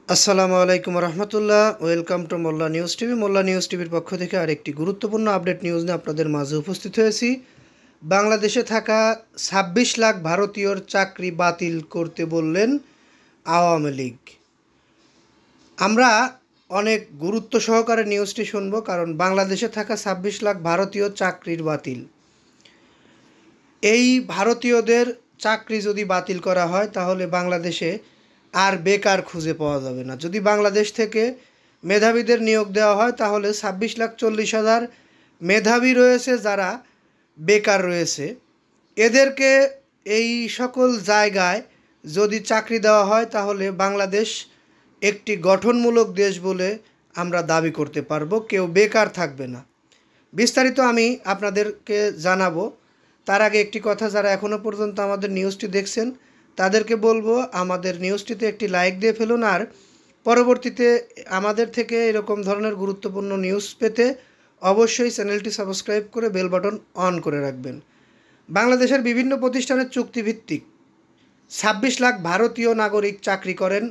আসসালামু আলাইকুম রহমতুল্লাহ। Welcome to Molla news TV. Molla news টিভির পক্ষ থেকে আরেকটি গুরুত্বপূর্ণ আপডেট নিউজ নিয়ে আপনাদের মাঝে উপস্থিত হয়েছি। বাংলাদেশে থাকা ২৬ লাখ ভারতীয়র চাকরি বাতিল করতে বললেন আওয়ামী লীগ। আমরা অনেক গুরুত্ব সহকারে নিউজটি শুনব, কারণ বাংলাদেশে থাকা ২৬ লাখ ভারতীয় চাকরির বাতিল। এই ভারতীয়দের চাকরি যদি বাতিল করা হয় তাহলে বাংলাদেশে আর বেকার খুঁজে পাওয়া যাবে না। যদি বাংলাদেশ থেকে মেধাবীদের নিয়োগ দেওয়া হয় তাহলে ২৬,৪০,০০০ মেধাবী রয়েছে যারা বেকার রয়েছে, এদেরকে এই সকল জায়গায় যদি চাকরি দেওয়া হয় তাহলে বাংলাদেশ একটি গঠনমূলক দেশ বলে আমরা দাবি করতে পারবো। কেউ বেকার থাকবে না। বিস্তারিত আমি আপনাদেরকে জানাবো। তার আগে একটি কথা, যারা এখনও পর্যন্ত আমাদের নিউজটি দেখছেন তাদেরকে বলবো আমাদের নিউজটিতে একটি লাইক দিয়ে ফেলুন, আর পরবর্তীতে আমাদের থেকে এরকম ধরনের গুরুত্বপূর্ণ নিউজ পেতে অবশ্যই চ্যানেলটি সাবস্ক্রাইব করে বেল বাটন অন করে রাখবেন। বাংলাদেশের বিভিন্ন প্রতিষ্ঠানের চুক্তিভিত্তিক ২৬ লাখ ভারতীয় নাগরিক চাকরি করেন,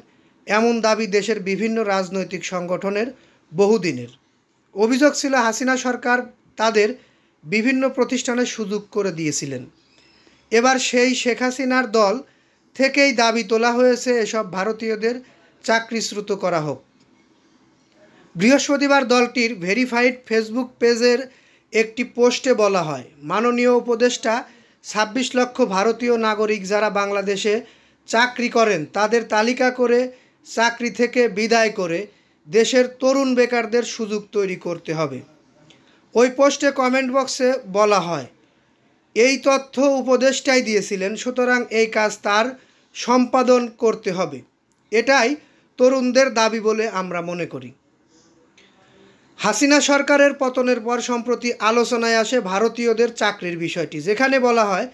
এমন দাবি দেশের বিভিন্ন রাজনৈতিক সংগঠনের বহুদিনের। অভিযোগ ছিল হাসিনা সরকার তাদের বিভিন্ন প্রতিষ্ঠানে সুযোগ করে দিয়েছিলেন। এবার সেই শেখ হাসিনার দল থেকেই দাবি তোলা হয়েছে এসব ভারতীয়দের চাকরিচ্যুত করা হোক। বৃহস্পতিবার দলটির ভেরিফাইড ফেসবুক পেজের একটি পোস্টে বলা হয়, মাননীয় উপদেষ্টা ২৬ লক্ষ ভারতীয় নাগরিক যারা বাংলাদেশে চাকরি করেন তাদের তালিকা করে চাকরি থেকে বিদায় করে দেশের তরুণ বেকারদের সুযোগ তৈরি করতে হবে। ওই পোস্টে কমেন্ট বক্সে বলা হয়, এই তথ্য উপদেষ্টাই দিয়েছিলেন, সুতরাং এই কাজ তার সম্পাদন করতে হবে। এটাই তরুণদের দাবি বলে আমরা মনে করি। হাসিনা সরকারের পতনের পর সম্প্রতি আলোচনায় আসে ভারতীয়দের চাকরির বিষয়টি, যেখানে বলা হয়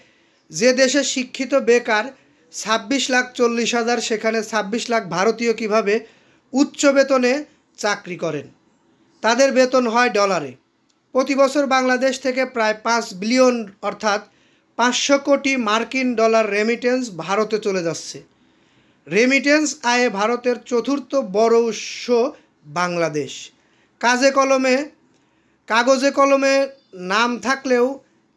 যে দেশে শিক্ষিত বেকার ২৬,৪০,০০০, সেখানে ২৬ লাখ ভারতীয় কিভাবে উচ্চ বেতনে চাকরি করেন। তাদের বেতন হয় ডলারে। প্রতি বছর বাংলাদেশ থেকে প্রায় ৫ বিলিয়ন অর্থাৎ ৫০০ কোটি মার্কিন ডলার রেমিটেন্স ভারতে চলে যাচ্ছে। রেমিটেন্স আয়ে ভারতের চতুর্থ বড় উৎস বাংলাদেশ। কাগজে কলমে নাম থাকলেও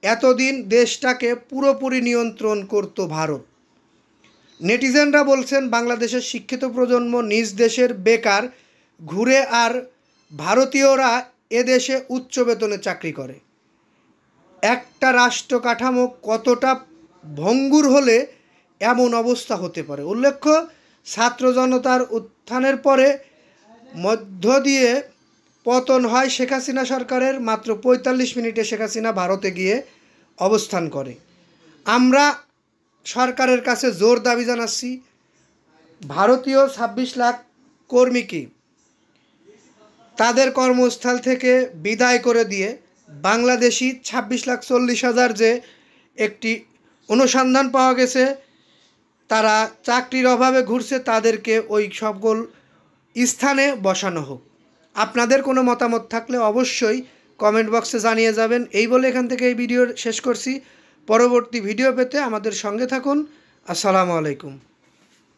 এতদিন দেশটাকে পুরোপুরি নিয়ন্ত্রণ করত ভারত। নেটিজেনরা বলছেন বাংলাদেশের শিক্ষিত প্রজন্ম নিজ দেশের বেকার ঘুরে, আর ভারতীয়রা এদেশে উচ্চ বেতনে চাকরি করে। একটা রাষ্ট্র কাঠামো কতটা ভঙ্গুর হলে এমন অবস্থা হতে পারে। উল্লেখ্য, ছাত্র জনতার উত্থানের পরে মধ্য দিয়ে পতন হয় শেখ হাসিনা সরকারের। মাত্র ৪৫ মিনিটে শেখ হাসিনা ভারতে গিয়ে অবস্থান করে। আমরা সরকারের কাছে জোর দাবি জানাচ্ছি, ভারতীয় ২৬ লাখ কর্মীকে তাদের কর্মস্থল থেকে বিদায় করে দিয়ে বাংলাদেশি ২৬,৪০,০০০ যে একটি অনুসন্ধান পাওয়া গেছে তারা চাকরির অভাবে ঘুরছে, তাদেরকে ওই সকল স্থানে বসানো হোক। আপনাদের কোনো মতামত থাকলে অবশ্যই কমেন্ট বক্সে জানিয়ে যাবেন। এই বলে এখান থেকে এই ভিডিও শেষ করছি। পরবর্তী ভিডিও পেতে আমাদের সঙ্গে থাকুন। আসসালামু আলাইকুম।